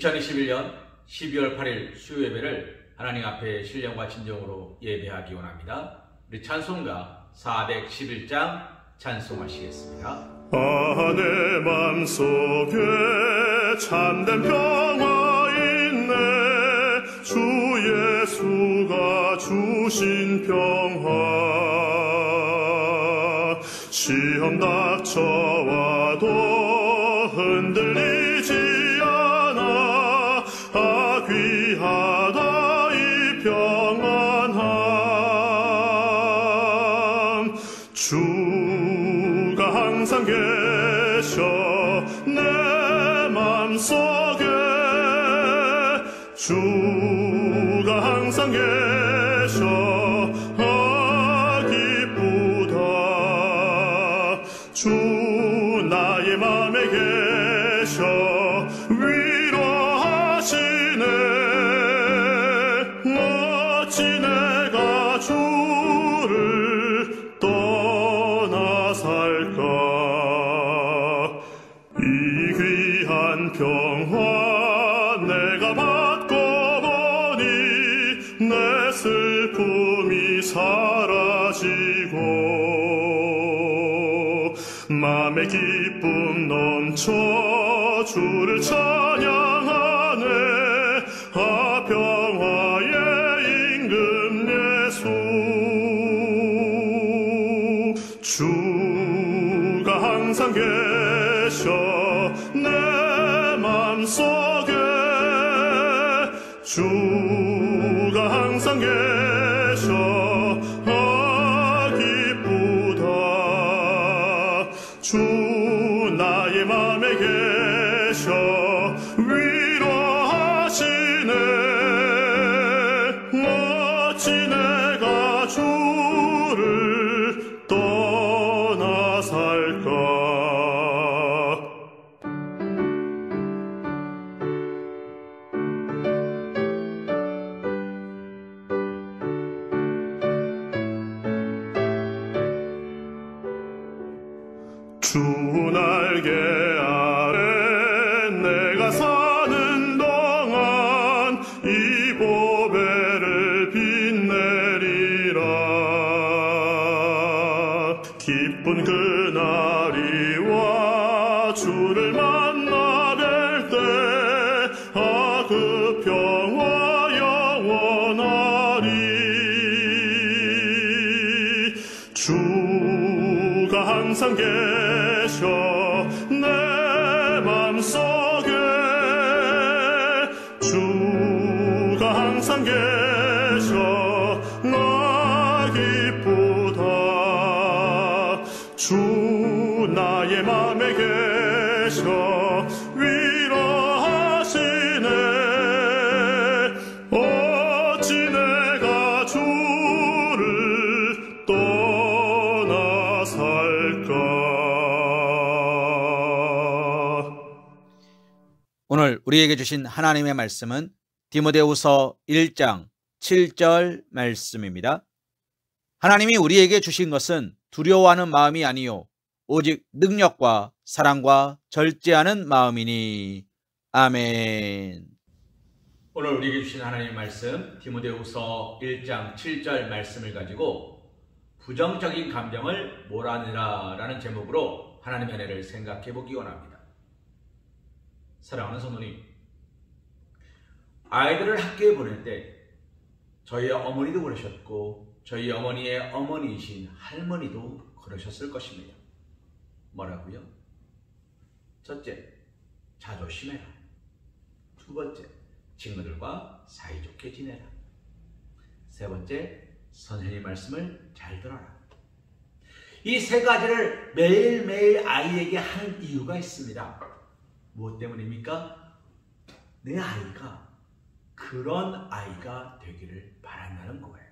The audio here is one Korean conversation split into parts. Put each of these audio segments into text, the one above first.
2021년 12월 8일 수요예배를 하나님 앞에 신령과 진정으로 예배하기 원합니다. 우리 찬송가 411장 찬송하시겠습니다. 내 맘속에 참된 평화 있네. 주 예수가 주신 평화. 시험 닥쳐와도 흔들리지 않아. 귀하다 이 평안함. 주가 항상 계셔 내 맘속에. 주가 항상 계셔 기쁘다. 주 나의 맘에 계셔 위로하시네. 어찌 내가 주를 떠나 살까. 이 귀한 평화 내가 받고 보니 내 슬픔이 사라지고 맘의 기쁨 넘쳐 주를 찬양하네. 평화의 임금 예수. 주가 항상 계셔 내 맘속에. 주가 항상 계셔 기쁘다. 주 나의 맘에 계셔 위로하시네. 어찌 내가 주를 떠나 살까. 주 날개 아래 내가 사는 동안 이 보배를 빛내리라. 기쁜 그날이 와 주를 만나 뵐 때 그 평화 영원하리. 주가 항상 계셔 내 맘속에. 주가 항상 계셔 기쁘다. 주 나의 맘에 계셔 위로하시네. 어찌 내가 주를 떠나 살까. 오늘 우리에게 주신 하나님의 말씀은 디모데후서 1장 7절 말씀입니다. 하나님이 우리에게 주신 것은 두려워하는 마음이 아니요 오직 능력과 사랑과 절제하는 마음이니. 아멘. 오늘 우리에게 주신 하나님의 말씀 디모데후서 1장 7절 말씀을 가지고 부정적인 감정을 몰아내라 라는 제목으로 하나님의 은혜를 생각해 보기 원합니다. 사랑하는 성도님, 아이들을 학교에 보낼 때 저희 어머니도 그러셨고 저희 어머니의 어머니이신 할머니도 그러셨을 것입니다. 뭐라고요? 첫째, 자조심해라. 두 번째, 친구들과 사이좋게 지내라. 세 번째, 선생님 말씀을 잘 들어라. 이 세 가지를 매일매일 아이에게 하는 이유가 있습니다. 무엇 때문입니까? 내 아이가 그런 아이가 되기를 바란다는 거예요.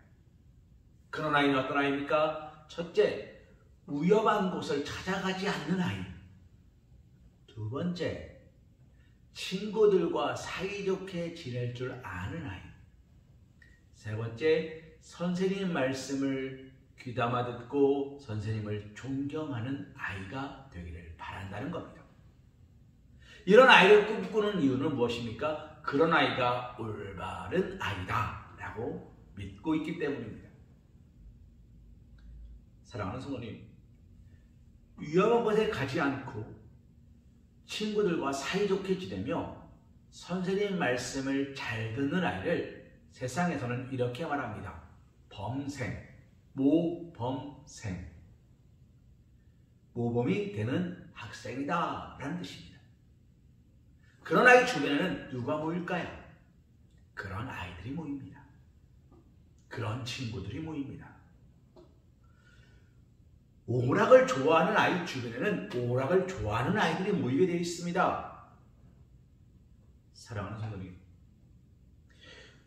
그런 아이는 어떤 아이입니까? 첫째, 위험한 곳을 찾아가지 않는 아이. 두 번째, 친구들과 사이좋게 지낼 줄 아는 아이. 세 번째, 선생님 말씀을 귀담아 듣고 선생님을 존경하는 아이가 되기를 바란다는 겁니다. 이런 아이를 꿈꾸는 이유는 무엇입니까? 그런 아이가 올바른 아이다 라고 믿고 있기 때문입니다. 사랑하는 성도님, 위험한 곳에 가지 않고 친구들과 사이좋게 지내며 선생님 말씀을 잘 듣는 아이를 세상에서는 이렇게 말합니다. 범생, 모범생. 모범이 되는 학생이다 라는 뜻입니다. 그런 아이 주변에는 누가 모일까요? 그런 아이들이 모입니다. 그런 친구들이 모입니다. 오락을 좋아하는 아이 주변에는 오락을 좋아하는 아이들이 모이게 되어 있습니다. 사랑하는 성도님,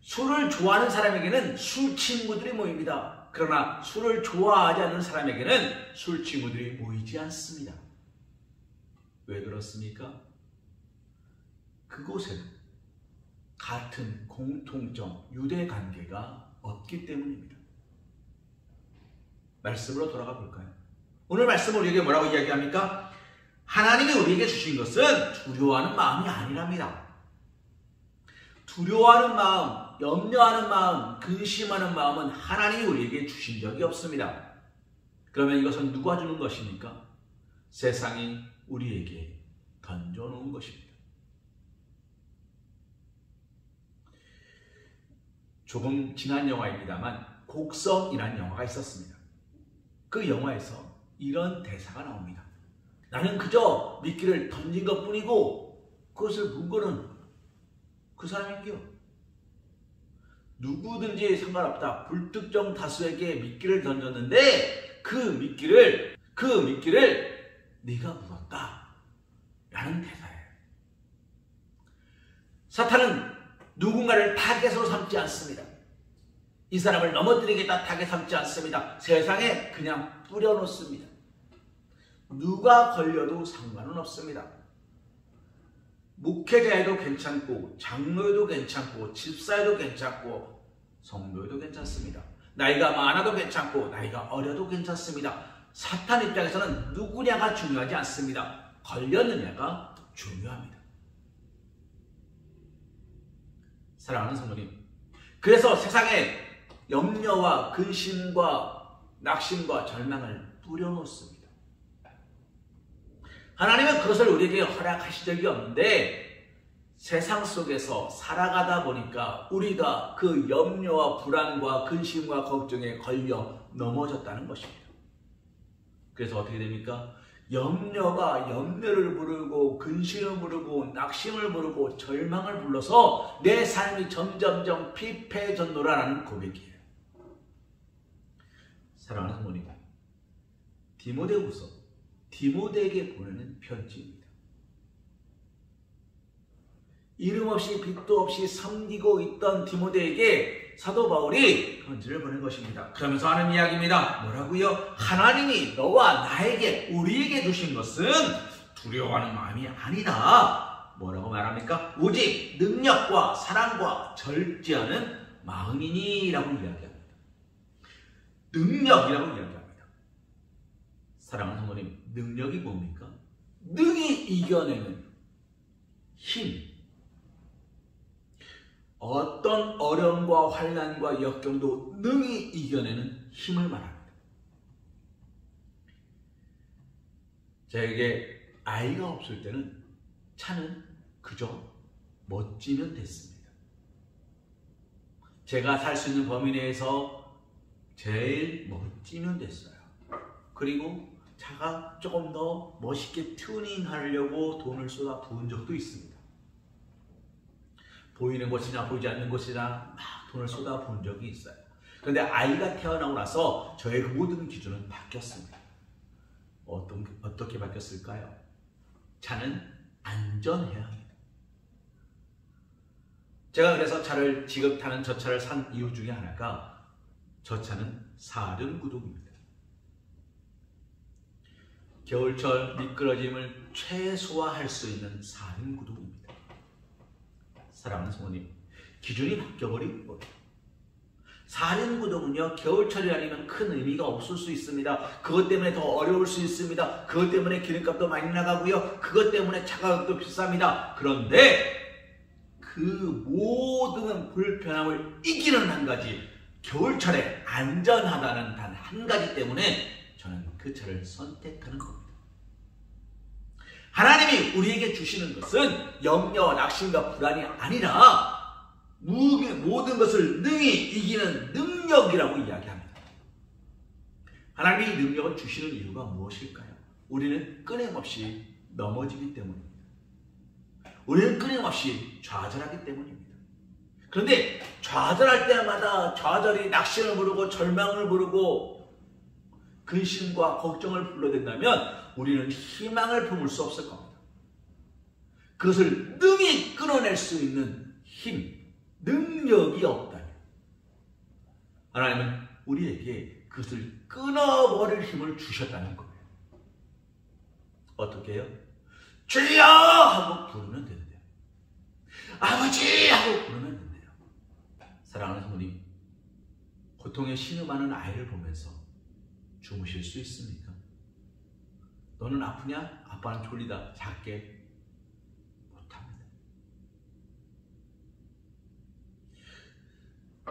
술을 좋아하는 사람에게는 술 친구들이 모입니다. 그러나 술을 좋아하지 않는 사람에게는 술 친구들이 모이지 않습니다. 왜 그렇습니까? 그곳에는 같은 공통점, 유대관계가 없기 때문입니다. 말씀으로 돌아가 볼까요? 오늘 말씀은 우리에게 뭐라고 이야기합니까? 하나님이 우리에게 주신 것은 두려워하는 마음이 아니랍니다. 두려워하는 마음, 염려하는 마음, 근심하는 마음은 하나님이 우리에게 주신 적이 없습니다. 그러면 이것은 누가 주는 것입니까? 세상이 우리에게 던져놓은 것입니다. 조금 지난 영화입니다만 곡성이라는 영화가 있었습니다. 그 영화에서 이런 대사가 나옵니다. 나는 그저 미끼를 던진 것뿐이고 그것을 문 거는 그 사람이기요. 누구든지 상관없다. 불특정 다수에게 미끼를 던졌는데 그 미끼를 네가 물었다 라는 대사예요. 사탄은 누군가를 타겟으로 삼지 않습니다. 이 사람을 넘어뜨리겠다 타겟 삼지 않습니다. 세상에 그냥 뿌려놓습니다. 누가 걸려도 상관은 없습니다. 목회자에도 괜찮고 장로에도 괜찮고 집사에도 괜찮고 성도에도 괜찮습니다. 나이가 많아도 괜찮고 나이가 어려도 괜찮습니다. 사탄 입장에서는 누구냐가 중요하지 않습니다. 걸렸느냐가 중요합니다. 사랑하는 성도님, 그래서 세상에 염려와 근심과 낙심과 절망을 뿌려놓습니다. 하나님은 그것을 우리에게 허락하신 적이 없는데 세상 속에서 살아가다 보니까 우리가 그 염려와 불안과 근심과 걱정에 걸려 넘어졌다는 것입니다. 그래서 어떻게 됩니까? 염려가 염려를 부르고 근심을 부르고 낙심을 부르고 절망을 불러서 내 삶이 점점점 피폐해졌노라라는 고백이에요. 사랑하는 성도님, 디모데후서 디모데에게 보내는 편지입니다. 이름 없이 빛도 없이 섬기고 있던 디모데에게 사도 바울이 편지를 보낸 것입니다. 그러면서 하는 이야기입니다. 뭐라고요? 하나님이 너와 나에게 우리에게 주신 것은 두려워하는 마음이 아니다. 뭐라고 말합니까? 오직 능력과 사랑과 절제하는 마음이니 라고 이야기합니다. 능력이라고 이야기합니다. 사랑하는 성도님, 능력이 뭡니까? 능히 이겨내는 힘. 어떤 어려움과 환난과 역경도 능히 이겨내는 힘을 말합니다. 저에게 아이가 없을 때는 차는 그저 멋지면 됐습니다. 제가 살 수 있는 범위 내에서 제일 멋지면 됐어요. 그리고 차가 조금 더 멋있게 튜닝하려고 돈을 쏟아 부은 적도 있습니다. 보이는 곳이나 보이지 않는 곳이나 막 돈을 쏟아 부은 적이 있어요. 그런데 아이가 태어나고 나서 저의 그 모든 기준은 바뀌었습니다. 어떻게 바뀌었을까요? 차는 안전해야 합니다. 제가 그래서 지금 타는 저 차를 산 이유 중에 하나가 저 차는 사륜구동입니다. 겨울철 미끄러짐을 최소화할 수 있는 사륜구동입니다. 사랑하는 성도님, 기준이 바뀌어버린 거예요. 살인구동은요, 겨울철이 아니면 큰 의미가 없을 수 있습니다. 그것 때문에 더 어려울 수 있습니다. 그것 때문에 기름값도 많이 나가고요. 그것 때문에 차가격도 비쌉니다. 그런데 그 모든 불편함을 이기는 한 가지, 겨울철에 안전하다는 단 한 가지 때문에 저는 그 차를 선택하는 겁니다. 하나님이 우리에게 주시는 것은 염려, 낙심과 불안이 아니라 모든 것을 능히 이기는 능력이라고 이야기합니다. 하나님이 이 능력을 주시는 이유가 무엇일까요? 우리는 끊임없이 넘어지기 때문입니다. 우리는 끊임없이 좌절하기 때문입니다. 그런데 좌절할 때마다 좌절이 낙심을 부르고 절망을 부르고 근심과 걱정을 불러댄다면 우리는 희망을 품을 수 없을 겁니다. 그것을 능히 끊어낼 수 있는 힘, 능력이 없다면 하나님은 우리에게 그것을 끊어버릴 힘을 주셨다는 거예요. 어떻게 해요? 주여! 하고 부르면 되는데요. 아버지! 하고 부르면 된대요. 사랑하는 성도님, 고통에 신음하는 아이를 보면서 주무실 수 있습니까? 너는 아프냐? 아빠는 졸리다. 작게 못합니다.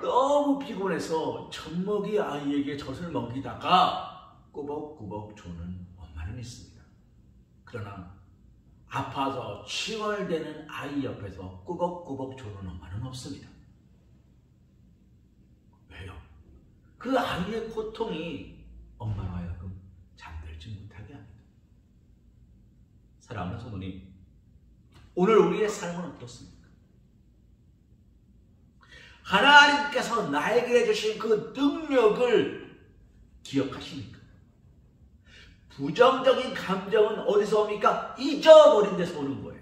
너무 피곤해서 젖먹이 아이에게 젖을 먹이다가 꾸벅꾸벅 조는 엄마는 있습니다. 그러나 아파서 칭얼대는 아이 옆에서 꾸벅꾸벅 조는 엄마는 없습니다. 왜요? 그 아이의 고통이 엄마로 하여금 잠들지 못하게 합니다. 사랑하는 성도님, 오늘 우리의 삶은 어떻습니까? 하나님께서 나에게 주신 그 능력을 기억하십니까? 부정적인 감정은 어디서 옵니까? 잊어버린 데서 오는 거예요.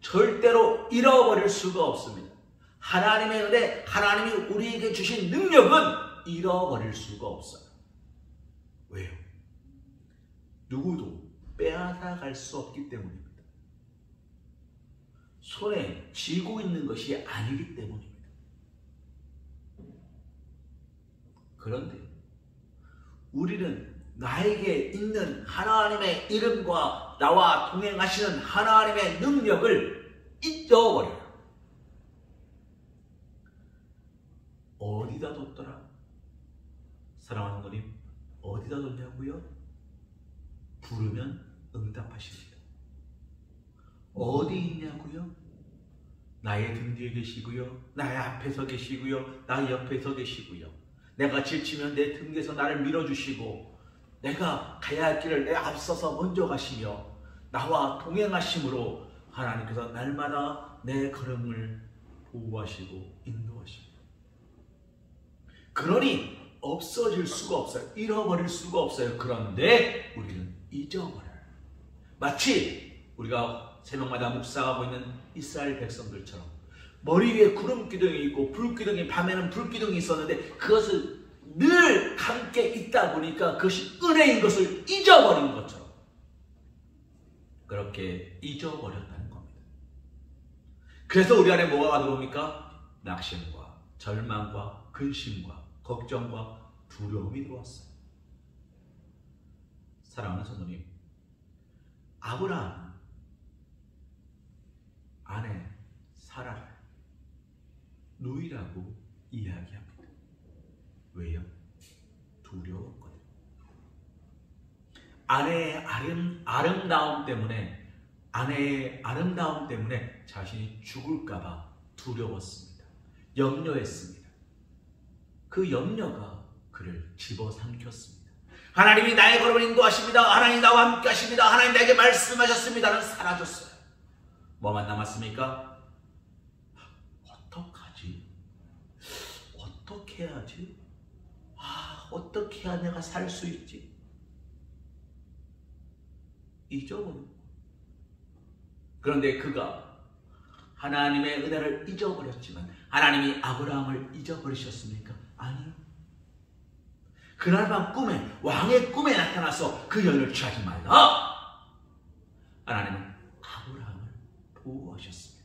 절대로 잃어버릴 수가 없습니다. 하나님의 은혜, 하나님이 우리에게 주신 능력은 잃어버릴 수가 없어요. 왜요? 누구도 빼앗아갈 수 없기 때문입니다. 손에 쥐고 있는 것이 아니기 때문입니다. 그런데 우리는 나에게 있는 하나님의 이름과 나와 동행하시는 하나님의 능력을 잊어버려요. 어디다 뒀더라? 사랑하는 성도님, 어디다 뒀냐고요? 부르면 응답하십니다. 어디 있냐고요? 나의 등 뒤에 계시고요, 나의 앞에서 계시고요, 나의 옆에서 계시고요, 내가 지치면 내 등 뒤에서 나를 밀어주시고, 내가 가야 할 길을 내 앞서서 먼저 가시며 나와 동행하심으로 하나님께서 날마다 내 걸음을 보호하시고 인도하십니다. 그러니 없어질 수가 없어요. 잃어버릴 수가 없어요. 그런데 우리는 잊어버려요. 마치 우리가 새벽마다 묵상하고 있는 이스라엘 백성들처럼 머리 위에 구름 기둥이 있고 불기둥이, 밤에는 불기둥이 있었는데 그것을 늘 함께 있다 보니까 그것이 은혜인 것을 잊어버린 것처럼 그렇게 잊어버렸다는 겁니다. 그래서 우리 안에 뭐가 들어옵니까? 낙심과 절망과 근심과 걱정과 두려움이 들어왔어요. 사랑하는 성도님, 아브라함은 아내 사라를 누이라고 이야기합니다. 왜요? 두려웠거든요. 아내의 아름다움 때문에 자신이 죽을까봐 두려웠습니다. 염려했습니다. 그 염려가 그를 집어삼켰습니다. 하나님이 나의 걸음을 인도하십니다. 하나님 나와 함께 하십니다. 하나님 나에게 말씀하셨습니다는 사라졌어요. 뭐만 남았습니까? 어떡하지? 어떻게 해야지? 어떻게 해야 내가 살 수 있지? 잊어버렸고. 그런데 그가 하나님의 은혜를 잊어버렸지만 하나님이 아브라함을 잊어버리셨습니까? 아니요. 그날 밤 꿈에, 왕의 꿈에 나타나서 그 여인을 취하지 말라. 하나님은 아브라함을 보호하셨습니다.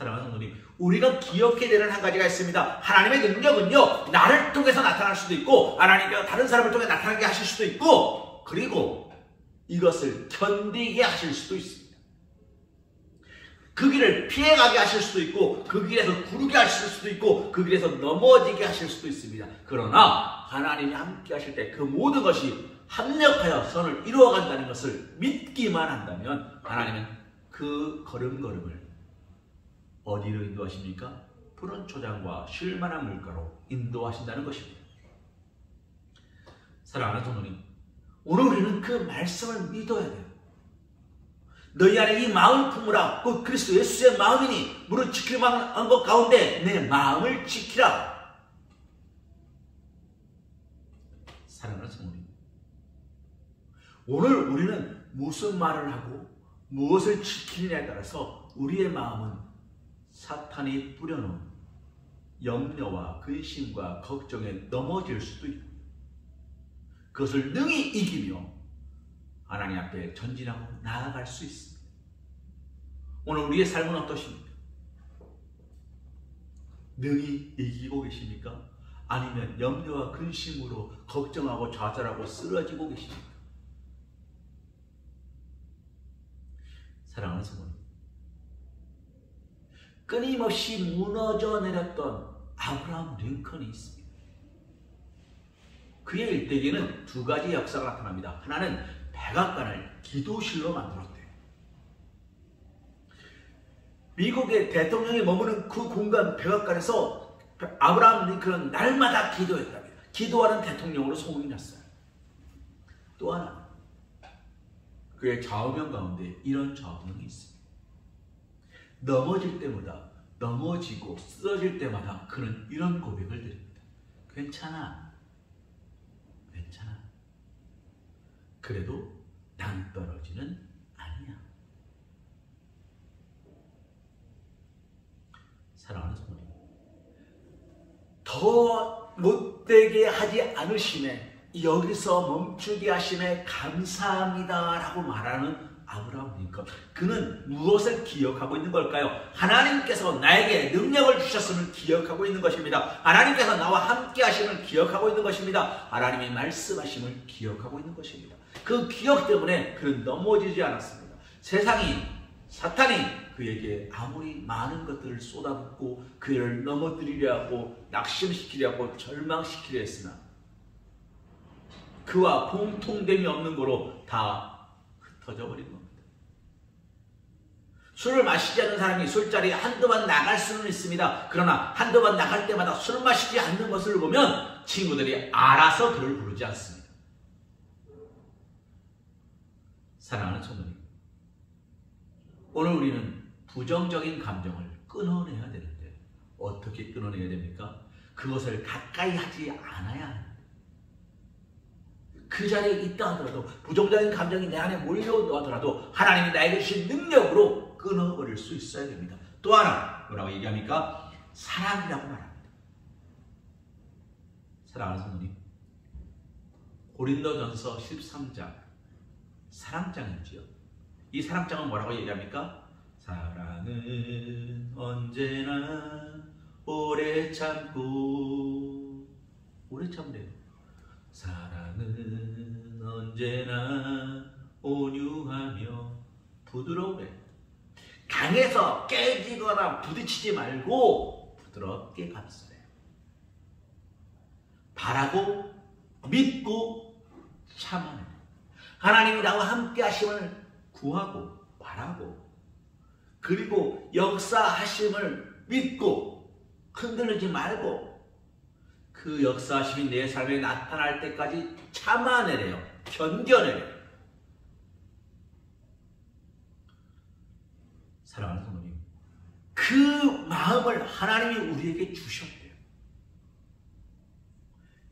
사랑하는 성도님, 우리가 기억해야 되는 한 가지가 있습니다. 하나님의 능력은요, 나를 통해서 나타날 수도 있고, 하나님께서 다른 사람을 통해 나타나게 하실 수도 있고, 그리고 이것을 견디게 하실 수도 있습니다. 그 길을 피해가게 하실 수도 있고, 그 길에서 구르게 하실 수도 있고, 그 길에서 넘어지게 하실 수도 있습니다. 그러나 하나님이 함께 하실 때 그 모든 것이 합력하여 선을 이루어간다는 것을 믿기만 한다면 하나님은 그 걸음걸음을 어디로 인도하십니까? 푸른 초장과 쉴만한 물가로 인도하신다는 것입니다. 사랑하는 성도님, 오늘 우리는 그 말씀을 믿어야 돼요. 너희 안에 이 마음을 품으라. 그 그리스도 예수의 마음이니 무릇 지킬 만한 것 가운데 내 마음을 지키라. 사랑하는 성도님, 오늘 우리는 무슨 말을 하고 무엇을 지키느냐에 따라서 우리의 마음은 사탄이 뿌려놓은 염려와 근심과 걱정에 넘어질 수도 있고, 그것을 능히 이기며 하나님 앞에 전진하고 나아갈 수 있습니다. 오늘 우리의 삶은 어떠십니까? 능히 이기고 계십니까? 아니면 염려와 근심으로 걱정하고 좌절하고 쓰러지고 계십니까? 사랑하는 성도님, 끊임없이 무너져 내렸던 아브라함 링컨이 있습니다. 그의 일대기에는 두 가지 역사가 나타납니다. 하나는 백악관을 기도실로 만들었대요. 미국의 대통령이 머무는 그 공간 백악관에서 아브라함 링컨은 날마다 기도했답니다. 기도하는 대통령으로 소문이 났어요. 또 하나, 그의 좌우명 가운데 이런 좌우명이 있습니다. 넘어질 때마다, 넘어지고 쓰러질 때마다 그는 이런 고백을 드립니다. 괜찮아, 괜찮아. 그래도 난 떨어지는 아니야. 사랑하는 성도님, 더 못되게 하지 않으심에, 여기서 멈추게 하심에 감사합니다 라고 말하는 아브라함 링컨, 그는 무엇을 기억하고 있는 걸까요? 하나님께서 나에게 능력을 주셨음을 기억하고 있는 것입니다. 하나님께서 나와 함께 하심을 기억하고 있는 것입니다. 하나님이 말씀하심을 기억하고 있는 것입니다. 그 기억 때문에 그는 넘어지지 않았습니다. 세상이, 사탄이 그에게 아무리 많은 것들을 쏟아붓고 그를 넘어뜨리려 하고 낙심시키려 하고 절망시키려 했으나 그와 공통됨이 없는 거로 다 흩어져 버린 겁니다. 술을 마시지 않는 사람이 술자리에 한두 번 나갈 수는 있습니다. 그러나 한두 번 나갈 때마다 술 마시지 않는 것을 보면 친구들이 알아서 그를 부르지 않습니다. 사랑하는 성도님, 오늘 우리는 부정적인 감정을 끊어내야 되는데 어떻게 끊어내야 됩니까? 그것을 가까이 하지 않아야 합니다. 그 자리에 있다 하더라도, 부정적인 감정이 내 안에 몰려온다 하더라도 하나님이 나에게 주신 능력으로 끊어버릴 수 있어야 됩니다. 또 하나, 뭐라고 얘기합니까? 사랑이라고 말합니다. 사랑하는 성도님, 고린도전서 13장 사랑장이지요. 이 사랑장은 뭐라고 얘기합니까? 사랑은 언제나 오래 참고, 오래 참네요. 사랑은 언제나 온유하며 부드러우래. 강해서 깨지거나 부딪히지 말고 부드럽게 감싸래요. 바라고 믿고 참아내요. 하나님이 나와 함께 하심을 구하고 바라고, 그리고 역사하심을 믿고 흔들리지 말고 그 역사하심이 내 삶에 나타날 때까지 참아내래요. 견뎌내래요. 사랑하는 성도님, 그 마음을 하나님이 우리에게 주셨대요.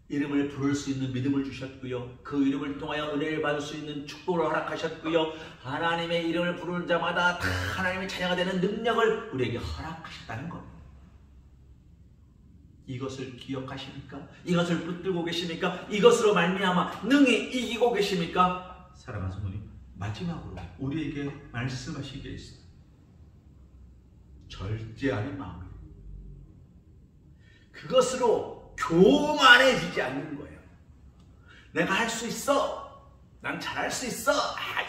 이름을 부를 수 있는 믿음을 주셨고요. 그 이름을 통하여 은혜를 받을 수 있는 축복을 허락하셨고요. 하나님의 이름을 부르는 자마다 다 하나님의 자녀가 되는 능력을 우리에게 허락하셨다는 겁니다. 이것을 기억하십니까? 이것을 붙들고 계십니까? 이것으로 말미암아 능히 이기고 계십니까? 사랑하는 성도님, 마지막으로 우리에게 말씀하신 게 있습니다. 절제하는 마음이에요. 그것으로 교만해지지 않는 거예요. 내가 할 수 있어. 난 잘할 수 있어.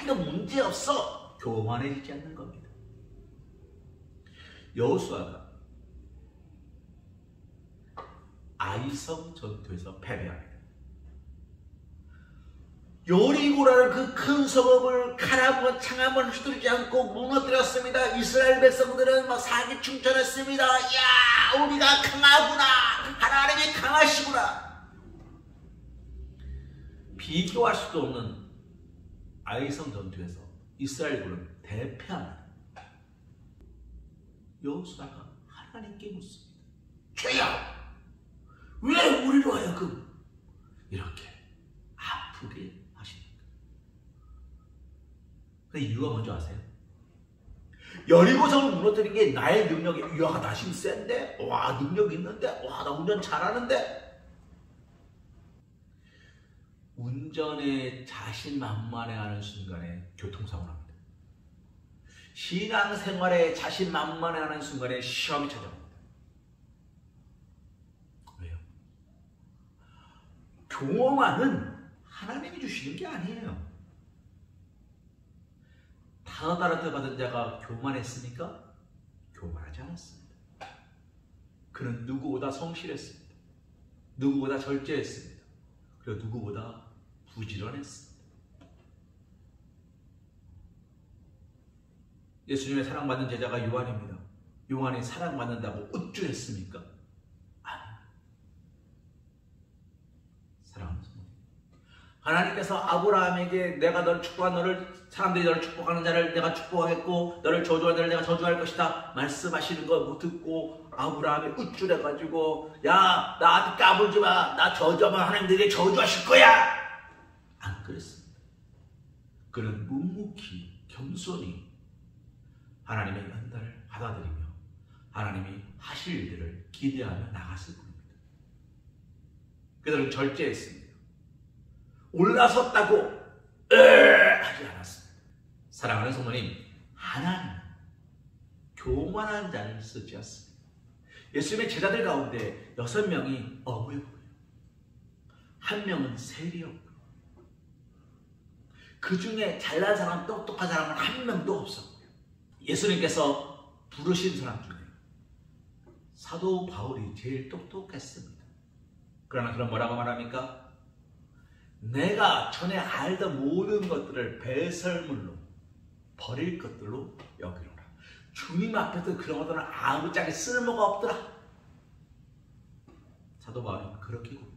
이거 문제 없어. 교만해지지 않는 겁니다. 여호수아가 아이성 전투에서 패배합니다. 여리고라는 그 큰 성읍을 칼 한 번, 창 한 번 휘두르지 않고 무너뜨렸습니다. 이스라엘 백성들은 막 사기충천했습니다. 야, 우리가 강하구나. 하나님이 강하시구나. 비교할 수도 없는 아이성 전투에서 이스라엘군은 대패합니다. 여호수아가 하나님께 묻습니다. 주여, 왜 우리로 하여금 이렇게 아프게 하십니까? 그 이유가 뭔지 아세요? 여리고성을 무너뜨린 게 나의 능력이, 야, 나 힘 센데? 와, 능력 있는데? 와, 나 운전 잘하는데? 운전에 자신만만해하는 순간에 교통사고 납니다. 신앙생활에 자신만만해하는 순간에 시험이 찾아옵니다. 왜요? 교만은 하나님이 주시는 게 아니에요. 타다란트 받은 자가 교만했습니까? 교만하지 않았습니다. 그는 누구보다 성실했습니다. 누구보다 절제했습니다. 그리고 누구보다 부지런했습니다. 예수님의 사랑받는 제자가 요한입니다. 요한이 사랑받는다고 우쭐했습니까? 아니. 사랑하는 성도. 하나님께서 아브라함에게 내가 너를 축복한 사람들이 너를 축복하는 자를 내가 축복하겠고 너를 저주할 자를 내가 저주할 것이다 말씀하시는 거 못 듣고 아브라함이 우쭐해가지고 야, 나한테 까불지 마. 나 저주하면 하나님들이 저주하실 거야. 안 그랬습니다. 그는 묵묵히 겸손히 하나님의 연단을 받아들이며 하나님이 하실 일들을 기대하며 나갔을 뿐입니다. 그들은 절제했습니다. 올라섰다고 하지 않았습니다. 사랑하는 성도님, 하나님 교만한 자를 쓰지 않습니다. 예수님의 제자들 가운데 6명이 어부였고요. 1명은 세리였고요. 그 중에 잘난 사람, 똑똑한 사람은 1명도 없었고요. 예수님께서 부르신 사람 중에 사도 바울이 제일 똑똑했습니다. 그러나 그럼 뭐라고 말합니까? 내가 전에 알던 모든 것들을 배설물로 버릴 것들로 여기노라. 주님 앞에서 그런 것들은 아무짝에 쓸모가 없더라. 사도 바울은 그렇게 고백합니다.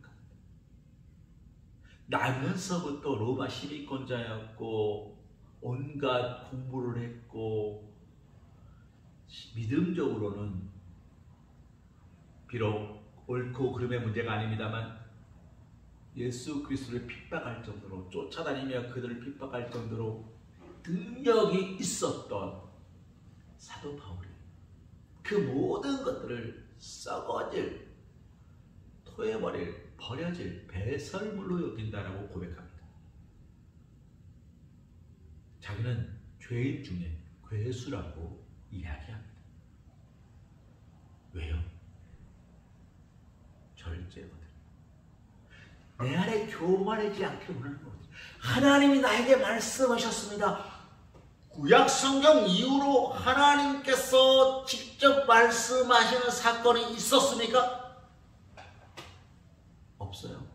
나면서부터 로마 시민권자였고 온갖 공부를 했고 믿음적으로는 비록 옳고 그름의 문제가 아닙니다만 예수 그리스도를 핍박할 정도로 쫓아다니며 그들을 핍박할 정도로 능력이 있었던 사도 바울이 그 모든 것들을 썩어질, 토해버릴, 버려질 배설물로 여긴다라고 고백합니다. 자기는 죄인 중에 괴수라고 이야기합니다. 왜요? 절제거든. 내 안에 교만하지 않게 원하는 거거든. 하나님이 나에게 말씀하셨습니다. 구약성경 이후로 하나님께서 직접 말씀하시는 사건이 있었습니까? 없어요.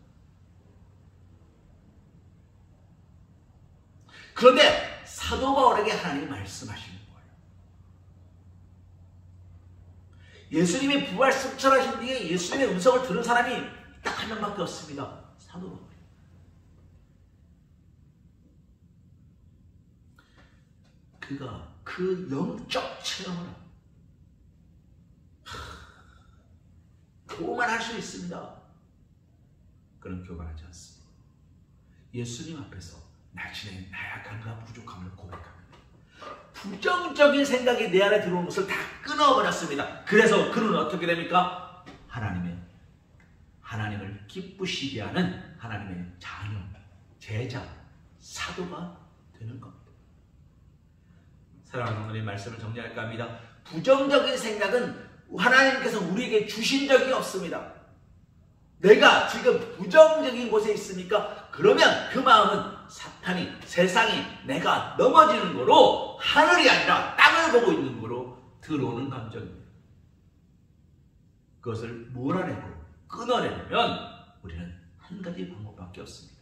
그런데 사도 바울에게 하나님이 말씀하시는 거예요. 예수님이 부활 승천하신 뒤에 예수님의 음성을 들은 사람이 딱 한 명밖에 없습니다. 사도 바울. 그가 그 영적 체험을 교만할 수 있습니다. 그는 교만하지 않습니다. 예수님 앞에서 자신의 나약함과 부족함을 고백합니다. 부정적인 생각이 내 안에 들어온 것을 다 끊어버렸습니다. 그래서 그는 어떻게 됩니까? 하나님을 기쁘시게 하는 하나님의 자녀, 제자, 사도가 되는 겁니다. 사랑하는 성도님, 말씀을 정리할까 합니다. 부정적인 생각은 하나님께서 우리에게 주신 적이 없습니다. 내가 지금 부정적인 곳에 있으니까 그러면 그 마음은 사탄이, 세상이 내가 넘어지는 거로, 하늘이 아니라 땅을 보고 있는 거로 들어오는 감정입니다. 그것을 몰아내고 끊어내려면 우리는 한 가지 방법밖에 없습니다.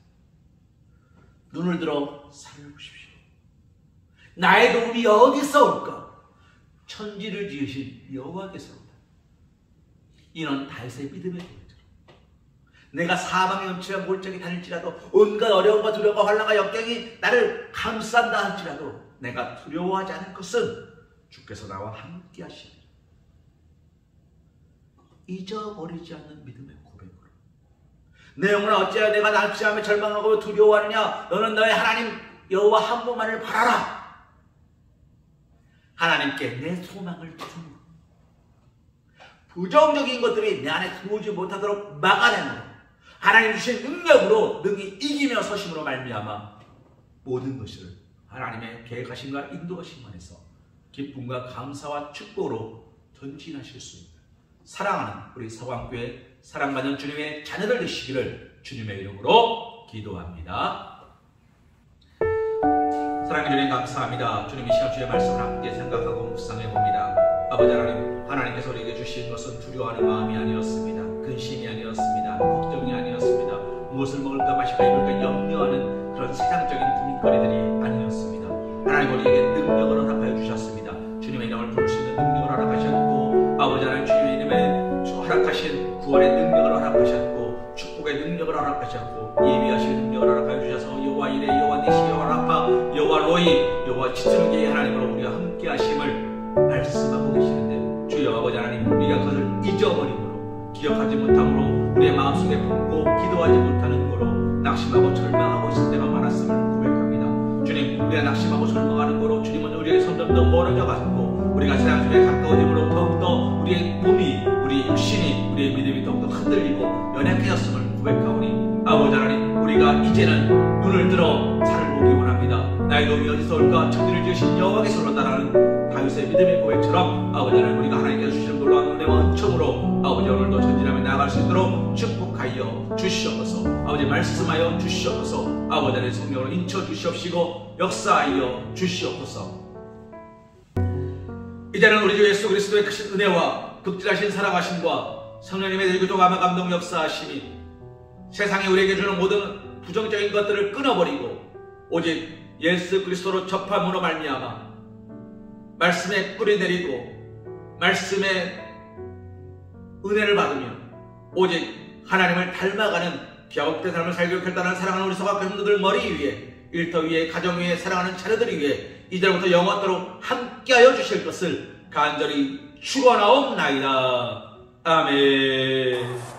눈을 들어 살펴보십시오. 나의 도움이 어디서 올까? 천지를 지으신 여호와께서 온다. 이는 다윗의 믿음의 도움이죠. 내가 사망의 음침한 골짜기 다닐지라도, 온갖 어려움과 두려움과 환난과 역경이 나를 감싼다 할지라도 내가 두려워하지 않을 것은 주께서 나와 함께 하시리라. 잊어버리지 않는 믿음의 고백으로, 내 영혼아 어찌하여 내가 낙심하며 절망하고 두려워하느냐? 너는 너의 하나님 여호와 한 분만을 바라라. 하나님께 내 소망을 두고 부정적인 것들이 내 안에 들어오지 못하도록 막아내는 하나님 주신 능력으로 능히 이기며 서심으로 말미암아 모든 것을 하나님의 계획하심과 인도하심 안에서 기쁨과 감사와 축복으로 전진하실 수 있는 사랑하는 우리 서광교회 사랑받는 주님의 자녀들 되시기를 주님의 이름으로 기도합니다. 사랑의 주님 감사합니다. 주님 이 시간 주의 말씀을 함께 생각하고 묵상해봅니다. 아버지 하나님, 하나님께서 우리에게 주신 것은 두려워하는 마음이 아니었습니다. 근심이 아니었습니다. 걱정이 아니었습니다. 무엇을 먹을까 마실까 입을까 염려하는 그런 세상적인 고민거리들이 아니었습니다. 하나님 우리에게 능력을 허락하여 주셨습니다. 주님의 이름을 부를 수 있는 능력을 허락하셨고, 아버지 하나님 주님의 이름에 허락하신 구원의 능력을 허락하셨고, 축복의 능력을 허락하셨고, 예비하신 능력을 허락하여 주셔서 여호와 이레, 여호와 니시, 여호와 라파, 여호와 로이, 여호와 지성계의 하나님으로 우리가 함께 하심을 말씀하고 계시는데, 주여 아버지 하나님, 우리가 그것을 잊어버림으로, 기억하지 못함으로, 우리의 마음속에 품고 기도하지 못하는 거로 낙심하고 절망하고 있을 때가 많았음을 고백합니다. 주님, 우리가 낙심하고 절망하는 거로 주님은 우리에게 점점 더 멀어져 가고, 우리가 세상 속에 가까워짐으로 더욱더 우리의 몸이, 우리의 육신이, 우리의 믿음이 더욱더 흔들리고 연약해졌음을 고백하오니, 아버지 하나님, 우리가 이제는 눈을 들어 산을 보기 원합니다. 나의 도움이 어디서 올까? 천지를 지으신 여호와께서 온다라는 다윗의 믿음의 고백처럼, 아버지 하나님, 우리가 하나님께서 주시는 놀라운 은혜와 은총으로 아버지 오늘도 전진하며 나아갈 수 있도록 축복하여 주시옵소서. 아버지 말씀하여 주시옵소서. 아버지 하나님 성령으로 인쳐 주시옵시고 역사하여 주시옵소서. 이제는 우리 주 예수 그리스도의 크신 은혜와 극진하신 사랑하심과 성령님의 일교조감화 감동 역사하심이 세상이 우리에게 주는 모든 부정적인 것들을 끊어버리고 오직 예수 그리스도로 접함으로 말미암아 말씀에 뿌리 내리고 말씀의 은혜를 받으며 오직 하나님을 닮아가는 기업된 삶을 살기로 결단하는 사랑하는 우리 서각교 형제들 머리 위에, 일터 위에, 가정 위에, 사랑하는 자녀들 위에 이제부터 영원토록 함께하여 주실 것을 간절히 축원하옵나이다. 아멘.